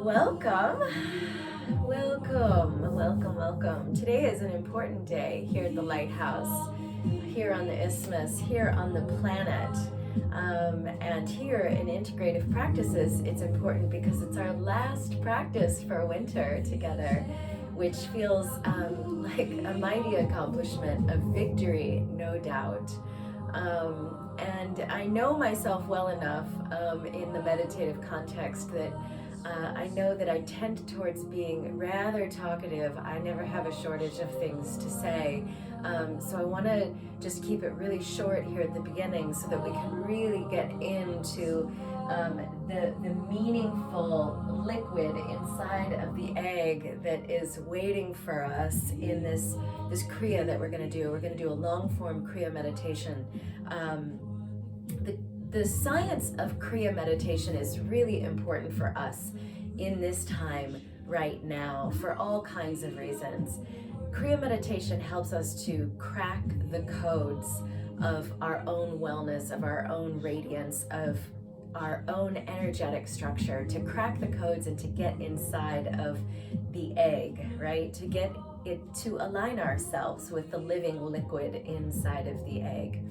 Welcome, welcome. Today is an important day here at the Lighthouse, here on the Isthmus, here on the planet. And here in Integrative Practices, it's important because it's our last practice for winter together, which feels like a mighty accomplishment of victory, no doubt. And I know myself well enough in the meditative context that I know that I tend towards being rather talkative. I never have a shortage of things to say. So I want to just keep it really short here at the beginning so that we can really get into the meaningful liquid inside of the egg that is waiting for us in this Kriya that we're going to do. We're going to do a long form Kriya meditation. The science of Kriya meditation is really important for us in this time right now for all kinds of reasons. Kriya meditation helps us to crack the codes of our own wellness, of our own radiance, of our own energetic structure, to crack the codes and to get inside of the egg, right? To get it to align ourselves with the living liquid inside of the egg.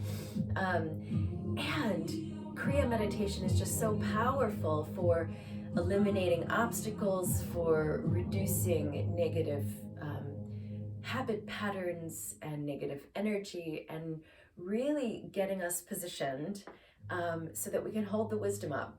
And Kriya meditation is just so powerful for eliminating obstacles, for reducing negative habit patterns and negative energy, and really getting us positioned so that we can hold the wisdom up.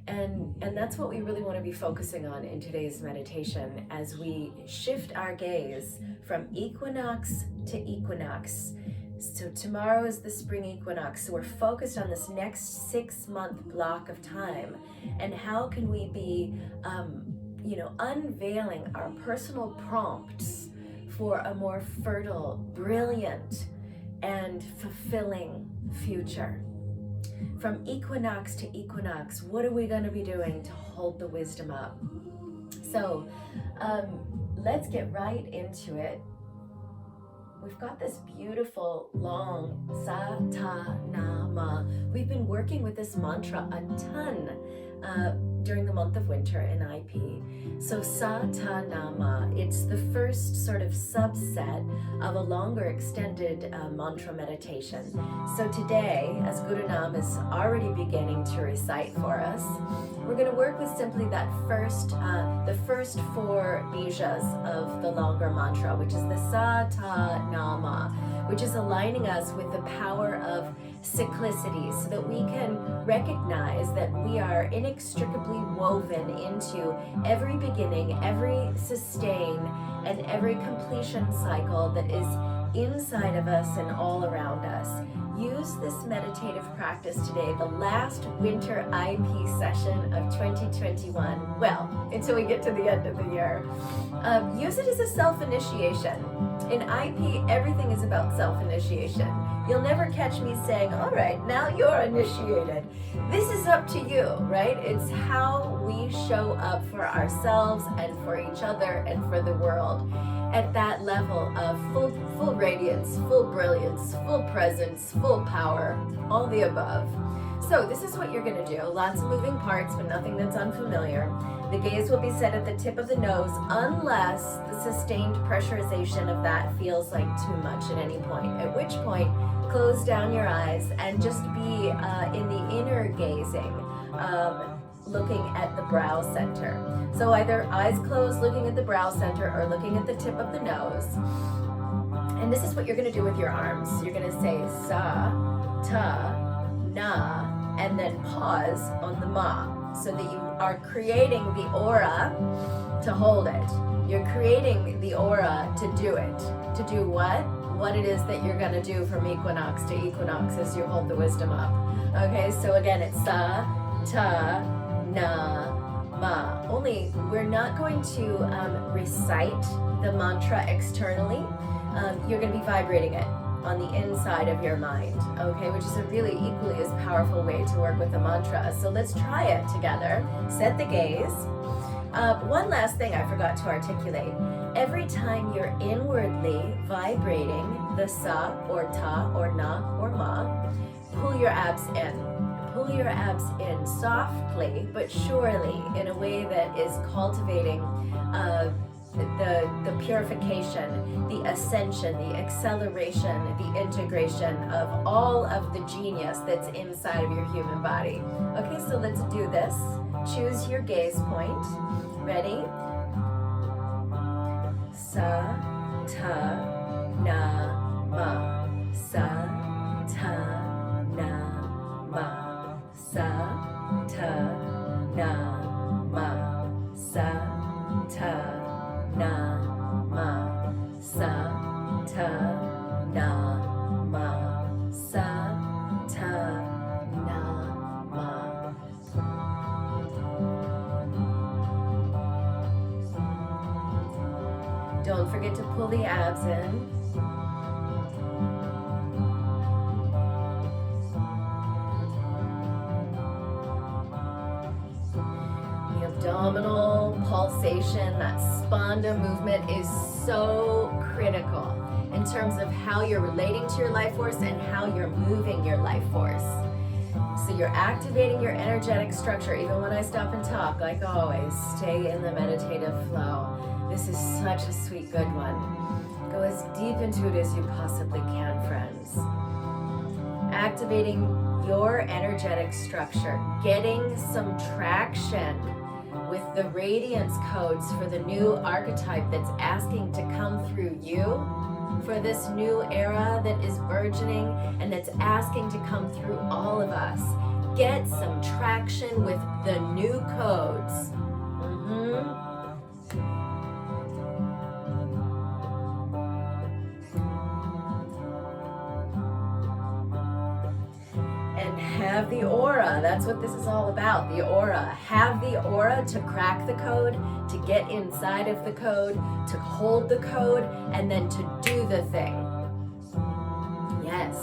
And that's what we really want to be focusing on in today's meditation as we shift our gaze from equinox to equinox. So tomorrow is the spring equinox, so we're focused on this next 6-month block of time, and how can we be, unveiling our personal prompts for a more fertile, brilliant, and fulfilling future. From equinox to equinox, what are we going to be doing to hold the wisdom up? So let's get right into it. We've got this beautiful long Sa Ta Na Ma. We've been working with this mantra a ton during the month of winter in IP. So Sa Ta Na Ma, it's the first sort of subset of a longer extended mantra meditation. So today, as Guru Nam is already beginning to recite for us, we're going to work with simply that the first 4 bijas of the longer mantra, which is the Sa Ta Na Ma, which is aligning us with the power of cyclicity so that we can recognize that we are inextricably woven into every beginning, every sustain, and every completion cycle that is inside of us and all around us. Use this meditative practice today, the last winter IP session of 2021, well, until we get to the end of the year. Use it as a self-initiation. In IP, everything is about self-initiation. You'll never catch me saying, all right, now you're initiated. This is up to you, right? It's how we show up for ourselves and for each other and for the world at that level of full radiance, full brilliance, full presence, full power, all the above. So this is what you're going to do. Lots of moving parts, but nothing that's unfamiliar. The gaze will be set at the tip of the nose unless the sustained pressurization of that feels like too much at any point, at which point close down your eyes and just be in the inner gazing, looking at the brow center. So either eyes closed looking at the brow center or looking at the tip of the nose. And this is what you're going to do with your arms. You're going to say Sa, Ta, Na, and then pause on the Ma, so that you are creating the aura to hold it. You're creating the aura to do it. To do what? What it is that you're going to do from equinox to equinox as you hold the wisdom up. Okay, so again, it's Sa, Ta, Na, Ma. Only we're not going to recite the mantra externally. You're going to be vibrating it on the inside of your mind, okay, which is a really equally as powerful way to work with the mantra. So let's try it together. Set the gaze. One last thing I forgot to articulate. Every time you're inwardly vibrating the Sa or Ta or Na or Ma, pull your abs in. pull your abs in softly but surely, in a way that is cultivating the purification, the ascension, the acceleration, the integration of all of the genius that's inside of your human body. Okay, so let's do this. Choose your gaze point. Ready? Sa, ta, na, ma. Sa, ta, na, ma. Sa, ta, na, ma. Sa, ta, na, ma. Sa, ta, na, ma. Sa, ta, na, ma. Don't forget to pull the abs in. The abdominal pulsation, that spanda movement is so critical in terms of how you're relating to your life force and how you're moving your life force. So you're activating your energetic structure. Even when I stop and talk, like always, stay in the meditative flow. This is such a sweet, good one. Go as deep into it as you possibly can, friends. Activating your energetic structure, getting some traction with the radiance codes for the new archetype that's asking to come through you, for this new era that is burgeoning and that's asking to come through all of us. Get some traction with the new codes. And have the aura. That's what this is all about, the aura. Have the aura to crack the code, to get inside of the code, to hold the code, and then to do the thing. Yes,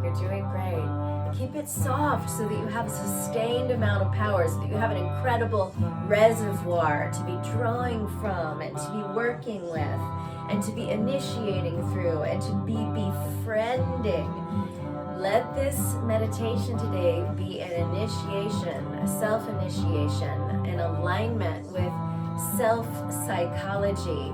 you're doing great. Keep it soft so that you have a sustained amount of power, so that you have an incredible reservoir to be drawing from and to be working with and to be initiating through and to be befriending. Let this meditation today be an initiation, a self-initiation, an alignment with self-psychology.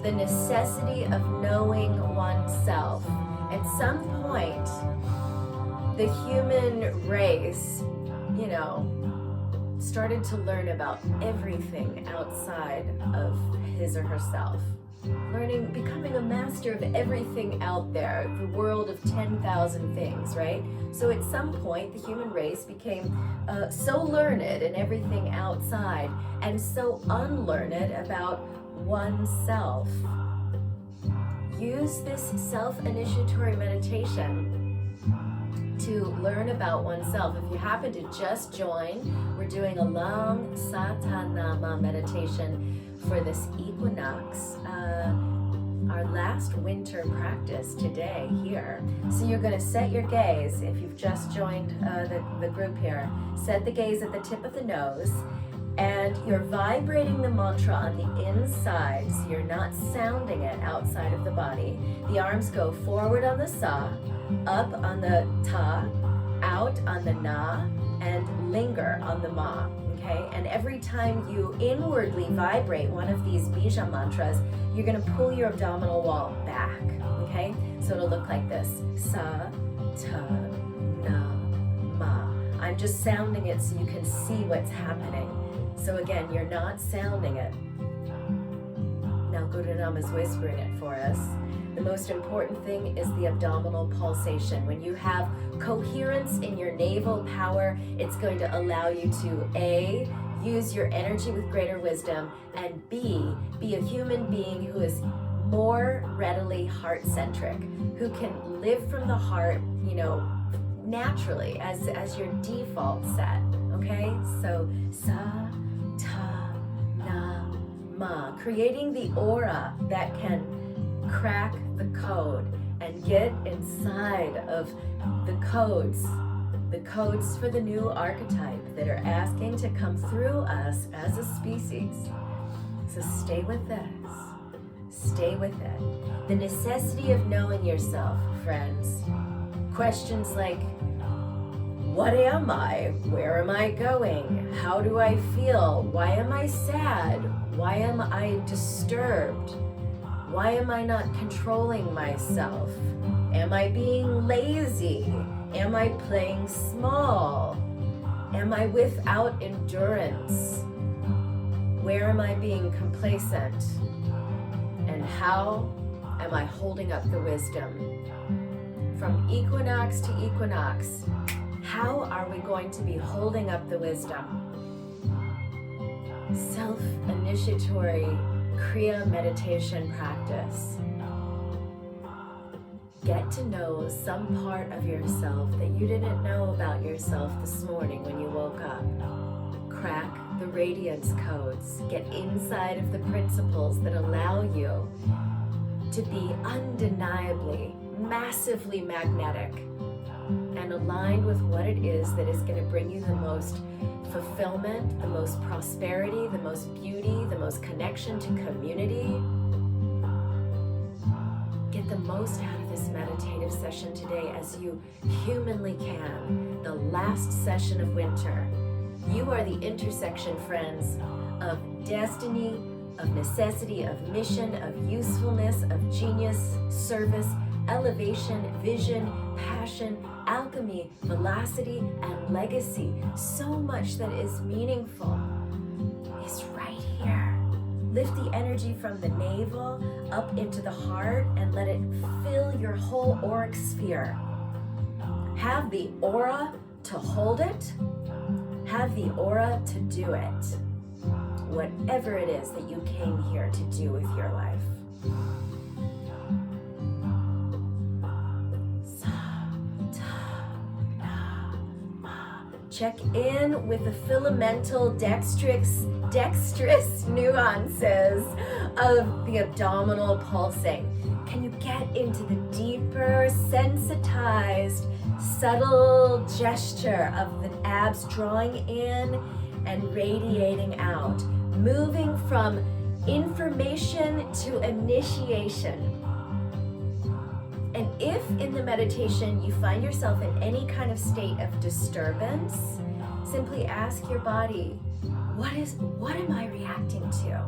The necessity of knowing oneself. At some point, the human race, started to learn about everything outside of his or herself. Becoming a master of everything out there, the world of 10,000 things, right? So at some point, the human race became so learned in everything outside and so unlearned about oneself. Use this self-initiatory meditation to learn about oneself. If you happen to just join, we're doing a long Satanama meditation for this equinox, our last winter practice today here. So you're going to set your gaze, if you've just joined the group here, set the gaze at the tip of the nose, and you're vibrating the mantra on the inside, so you're not sounding it outside of the body. The arms go forward on the sa, up on the ta, out on the na, and linger on the ma. Okay? And every time you inwardly vibrate one of these bija mantras, you're going to pull your abdominal wall back. Okay? So it'll look like this. Sa, ta, na, ma. I'm just sounding it so you can see what's happening. So again, you're not sounding it. Now Guru Nam is whispering it for us. The most important thing is the abdominal pulsation. When you have coherence in your navel power, it's going to allow you to A, use your energy with greater wisdom, and B, be a human being who is more readily heart-centric, who can live from the heart, naturally as your default set. Okay? So sa, ta, na, ma. Creating the aura that can crack the code and get inside of the codes for the new archetype that are asking to come through us as a species. So stay with this. Stay with it. The necessity of knowing yourself, friends. Questions like, what am I? Where am I going? How do I feel? Why am I sad? Why am I disturbed? Why am I not controlling myself? Am I being lazy? Am I playing small? Am I without endurance? Where am I being complacent? And how am I holding up the wisdom? From equinox to equinox, how are we going to be holding up the wisdom? Self-initiatory Kriya meditation practice. Get to know some part of yourself that you didn't know about yourself this morning when you woke up. Crack the radiance codes. Get inside of the principles that allow you to be undeniably, massively magnetic and aligned with what it is that is going to bring you the most fulfillment, the most prosperity, the most beauty, the most connection to community. Get the most out of this meditative session today as you humanly can. The last session of winter. You are the intersection, friends, of destiny, of necessity, of mission, of usefulness, of genius, service, elevation, vision, passion, alchemy, velocity, and legacy. So much that is meaningful is right here. Lift the energy from the navel up into the heart and let it fill your whole auric sphere. Have the aura to hold it. Have the aura to do it. Whatever it is that you came here to do with your life. Check in with the filamental dexterous nuances of the abdominal pulsing. Can you get into the deeper, sensitized, subtle gesture of the abs drawing in and radiating out, moving from information to initiation? And if in the meditation you find yourself in any kind of state of disturbance, simply ask your body, what am I reacting to?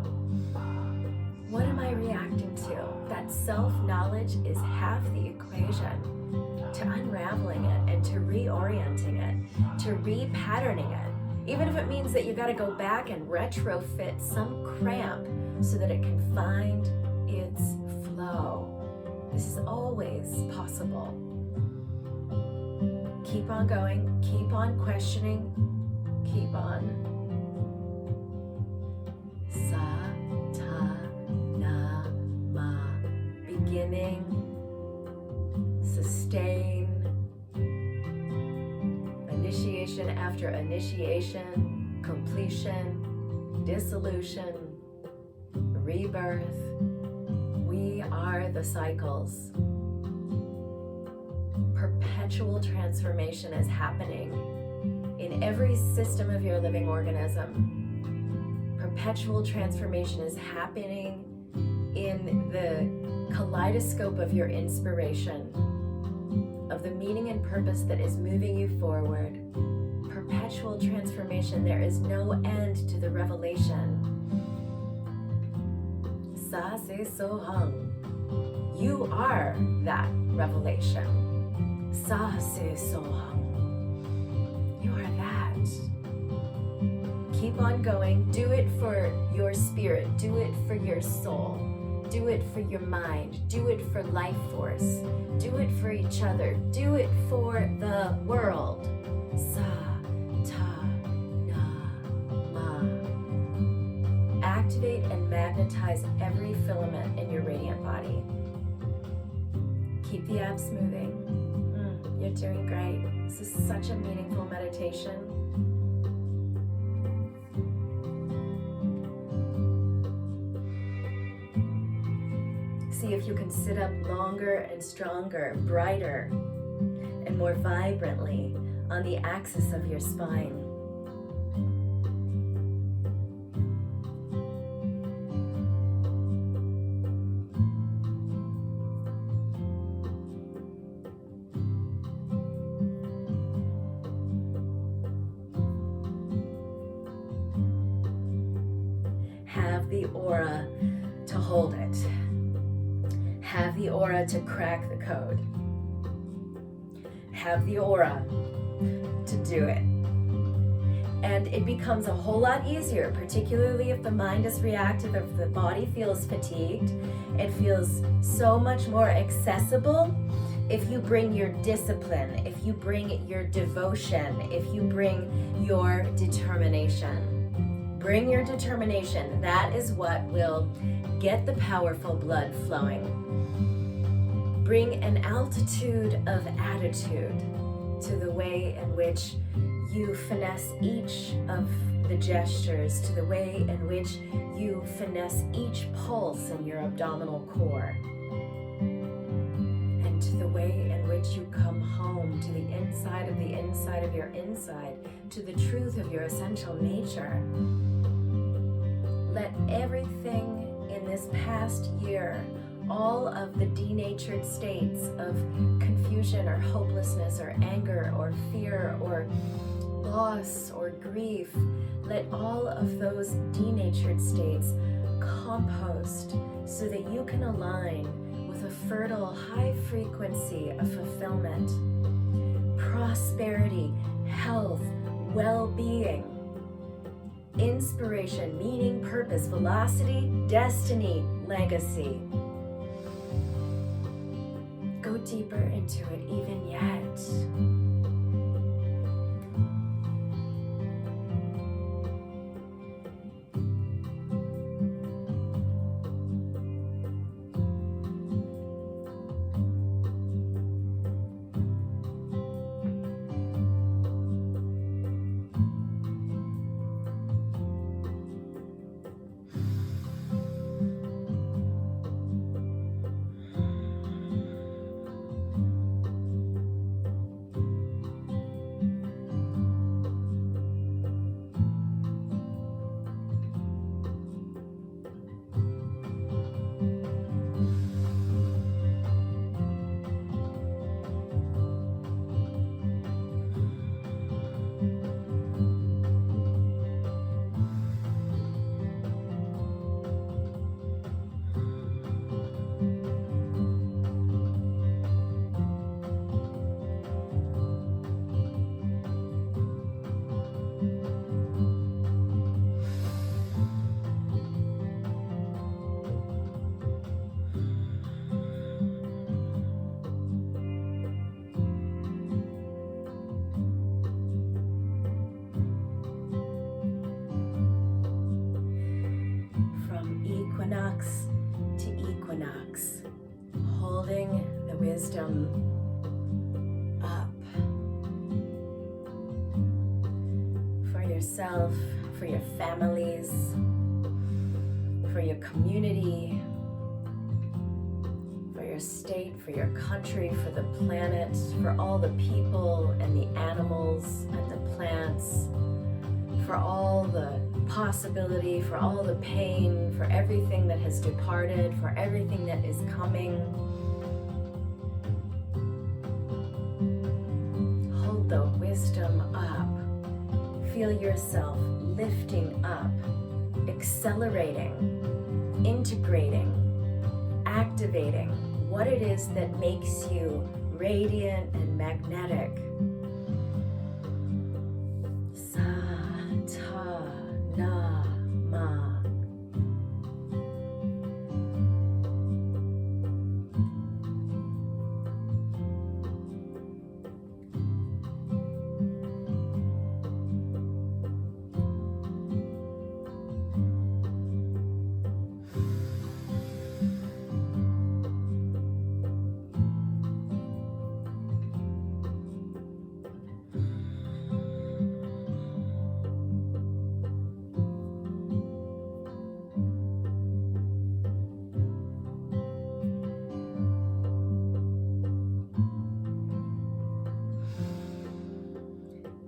What am I reacting to? That self-knowledge is half the equation to unraveling it and to reorienting it, to repatterning it. Even if it means that you got to go back and retrofit some cramp so that it can find its flow. This is always possible. Keep on going, keep on questioning, keep on. Sa, ta, na, ma. Beginning, sustain, initiation after initiation, completion, dissolution, rebirth. We are the cycles. Perpetual transformation is happening in every system of your living organism. Perpetual transformation is happening in the kaleidoscope of your inspiration, of the meaning and purpose that is moving you forward. Perpetual transformation. There is no end to the revelation. Sa se so hung. You are that revelation. Sa se so hung. You are that. Keep on going. Do it for your spirit. Do it for your soul. Do it for your mind. Do it for life force. Do it for each other. Do it for the world. Sa, ta, na, ma. Activate and magnetize every filament in your radiant body. Keep the abs moving. You're doing great. This is such a meaningful meditation. See if you can sit up longer and stronger, brighter, and more vibrantly on the axis of your spine. have the aura to hold it. Have the aura to crack the code. Have the aura to do it. And it becomes a whole lot easier, particularly if the mind is reactive, if the body feels fatigued. It feels so much more accessible if you bring your discipline, if you bring your devotion, if you bring your determination. Bring your determination. That is what will get the powerful blood flowing. Bring an altitude of attitude to the way in which you finesse each of the gestures, to the way in which you finesse each pulse in your abdominal core, and to the way in which you come home to the inside of your inside, to the truth of your essential nature. Let everything in this past year, all of the denatured states of confusion or hopelessness or anger or fear or loss or grief, let all of those denatured states compost so that you can align with a fertile high frequency of fulfillment, prosperity, health, well-being, inspiration, meaning, purpose, velocity, destiny, legacy. Go deeper into it even yet. To equinox, holding the wisdom up for yourself, for your families, for your community, for your state, for your country, for the planet, for all the people and the animals and the plants, for all the possibility, for all the pain, for everything that has departed, for everything that is coming. Hold the wisdom up. Feel yourself lifting up, accelerating, integrating, activating what it is that makes you radiant and magnetic.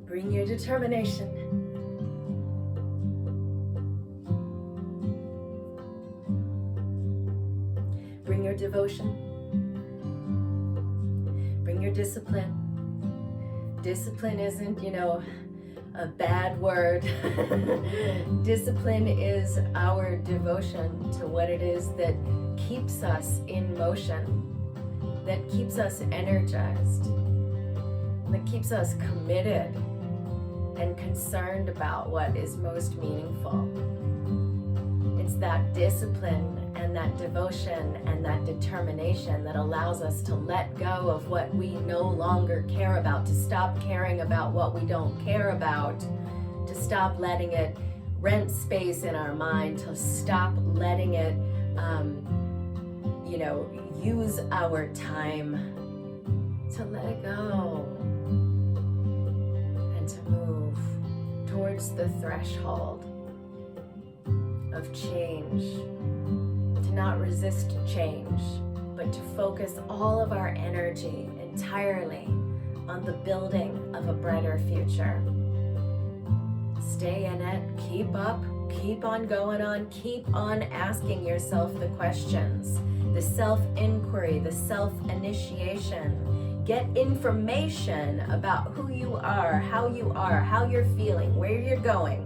Bring your determination. Bring your devotion. Bring your discipline. Discipline isn't, a bad word. Discipline is our devotion to what it is that keeps us in motion, that keeps us energized, that keeps us committed and concerned about what is most meaningful. It's that discipline and that devotion and that determination that allows us to let go of what we no longer care about, to stop caring about what we don't care about, to stop letting it rent space in our mind, to stop letting it, use our time, to let it go and to move towards the threshold of change, to not resist change, but to focus all of our energy entirely on the building of a brighter future. Stay in it, keep up, keep on going on, keep on asking yourself the questions, the self-inquiry, the self-initiation. Get information about who you are, how you're feeling, where you're going,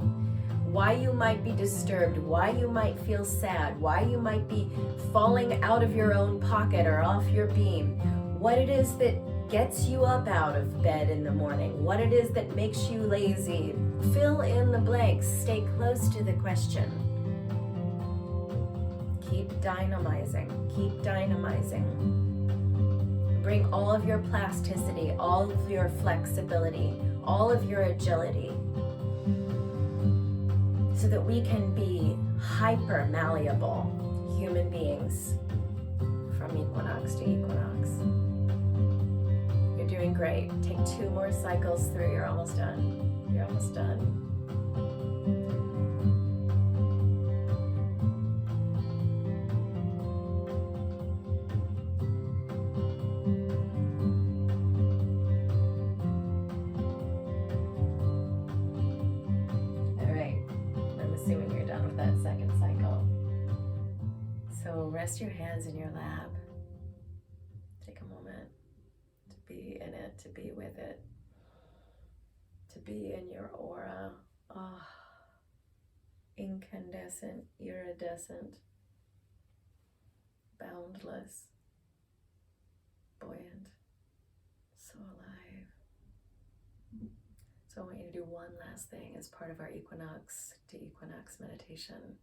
why you might be disturbed, why you might feel sad, why you might be falling out of your own pocket or off your beam, what it is that gets you up out of bed in the morning, what it is that makes you lazy. Fill in the blanks, stay close to the question. Keep dynamizing, keep dynamizing. Bring all of your plasticity, all of your flexibility, all of your agility, so that we can be hyper malleable human beings from equinox to equinox. You're doing great. Take 2 more cycles through. You're almost done. You're almost done. Rest your hands in your lap. Take a moment to be in it, to be with it, to be in your aura. Oh, incandescent, iridescent, boundless, buoyant, so alive. So I want you to do one last thing as part of our equinox to equinox meditation.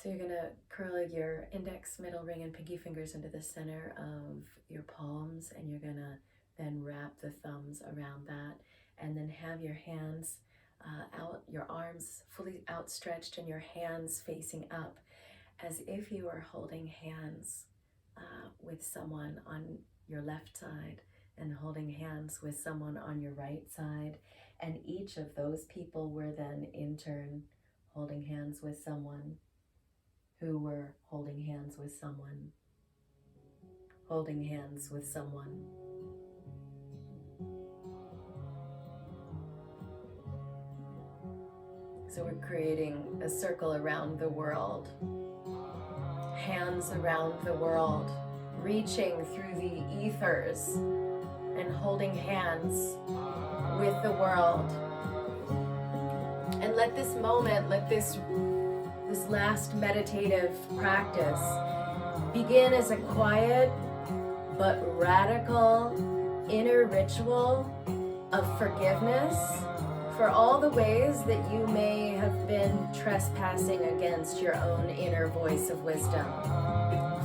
So you're going to curl your index, middle ring, and pinky fingers into the center of your palms, and you're going to then wrap the thumbs around that, and then have your hands out, your arms fully outstretched, and your hands facing up, as if you were holding hands with someone on your left side, and holding hands with someone on your right side, and each of those people were then in turn holding hands with someone who were holding hands with someone, holding hands with someone. So we're creating a circle around the world, hands around the world, reaching through the ethers and holding hands with the world. And let this moment, let this last meditative practice begin as a quiet but radical inner ritual of forgiveness for all the ways that you may have been trespassing against your own inner voice of wisdom.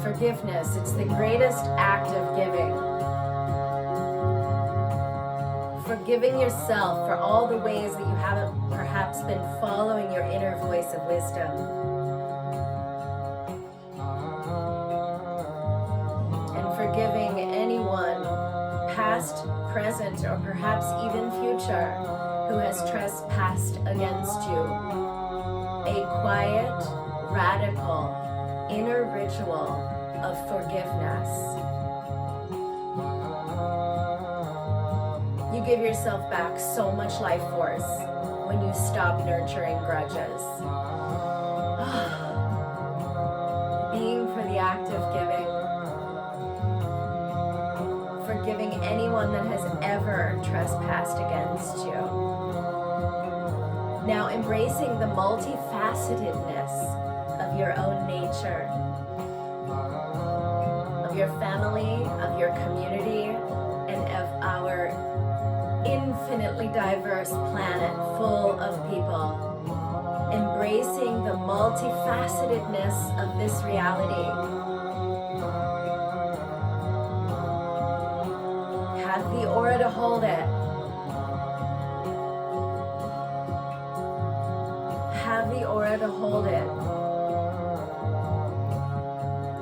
Forgiveness, it's the greatest act of giving. Forgiving yourself for all the ways that you haven't perhaps been following your inner voice of wisdom. And forgiving anyone, past, present, or perhaps even future, who has trespassed against you. A quiet, radical, inner ritual of forgiveness. You give yourself back so much life force when you stop nurturing grudges. Being for the act of giving. Forgiving anyone that has ever trespassed against you. Now embracing the multifacetedness of your own nature, of your family, of your community, and of our infinitely diverse planet full of people. Embracing the multifacetedness of this reality. Have the aura to hold it. Have the aura to hold it.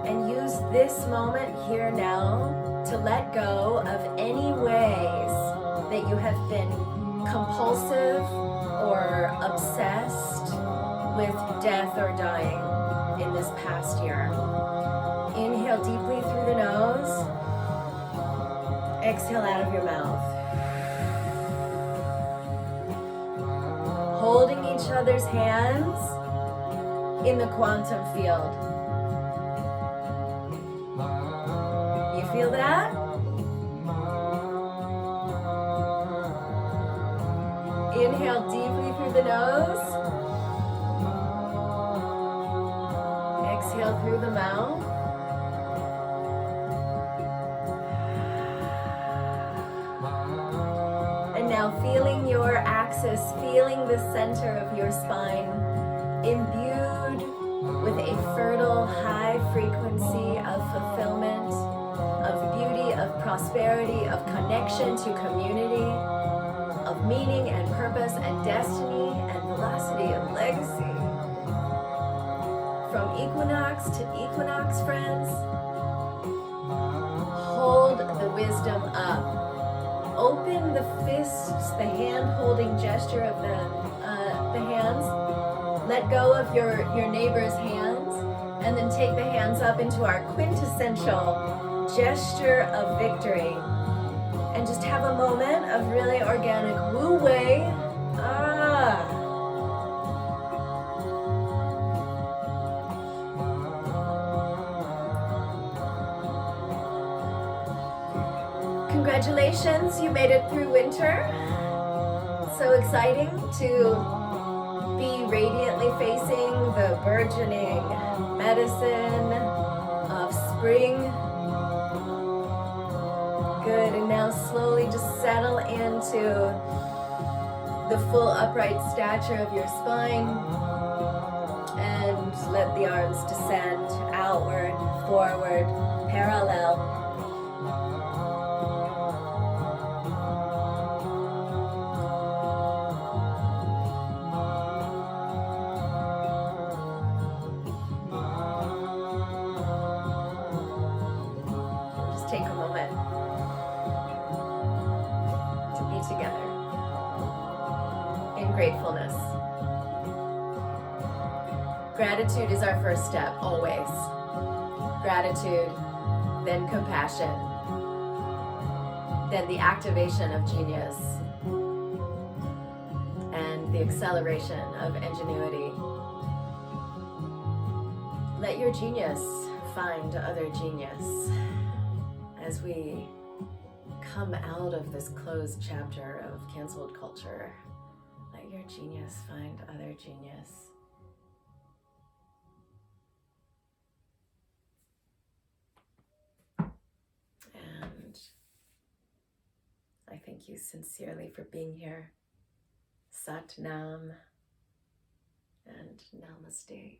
And use this moment here now to let go of any ways that you have been compulsive or obsessed with death or dying in this past year. Inhale deeply through the nose. Exhale out of your mouth. Holding each other's hands in the quantum field. You feel that? Inhale deeply through the nose. Exhale through the mouth. And now feeling your axis, feeling the center of your spine imbued with a fertile high frequency of fulfillment, of beauty, of prosperity, of connection to community, of meaning and purpose and destiny and velocity and legacy. From equinox to equinox, friends, hold the wisdom up. Open the fists, the hand-holding gesture of the hands. Let go of your neighbor's hands, and then take the hands up into our quintessential gesture of victory. And just have a moment of really organic Wu Wei. Congratulations, you made it through winter. So exciting to be radiantly facing the burgeoning medicine of spring. Good, and now slowly just settle into the full upright stature of your spine and let the arms descend outward, forward, parallel. Take a moment to be together in gratefulness. Gratitude is our first step, always. Gratitude, then compassion, then the activation of genius, and the acceleration of ingenuity. Let your genius find other genius. As we come out of this closed chapter of canceled culture, let your genius find other genius. And I thank you sincerely for being here. Sat Nam and Namaste.